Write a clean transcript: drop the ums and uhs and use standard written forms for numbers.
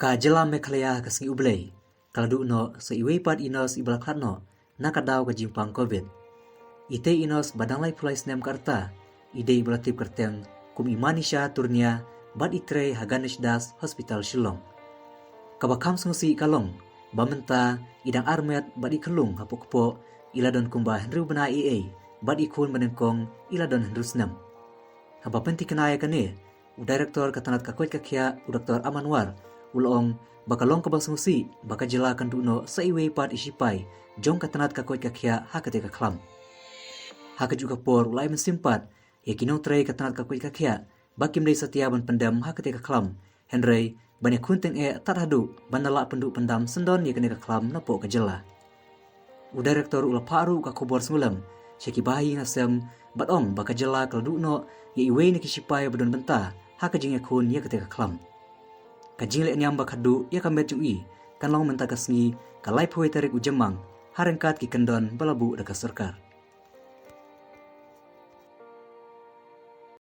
Ka jela Meghalaya ka singi ublay, kaladu no sa iweipat inos ibalaklat no, nakadaw ka jimpang COVID. Ite inos badanglay pulay snem karta, ide ibalatip karteng kum imani siya turnia bad itre Haganish Das Hospital Shillong. Kabakam sungsi kalong, bamenta idang armet bad ikelung hapukpo iladon kumba Henry bana EA, bad ikun menengkong iladon Henry snem. Haba penti kenaya kane, Direktor katanat kakoit kakya Dr. Amanwar, ulong bakalong kabasungsi baka jela kanduno sa iweipat isipai jong katanat kakoit kakya hakate kaklam. Haka juga por ulai mensimpat, ya kinong tray katanat kakoit kakya, bakim day satiaban pendam hakate kaklam, Henry banyak kunteng tarhadu bandala penduk pendam sendon ya kene kaklam napo kajela. Direktor ula paru kakobor sengulam, syaki bahi ngasem batong baka jela kalduno ya iwei ni kisipai badon bentah, haka jing yakun ya ketika klam. Kajing lek nyam bakadu ya kamet cui, kan long mentakas ngi kalai puai tarik ujemang, harengkat ki kendon balabu dekat serkar.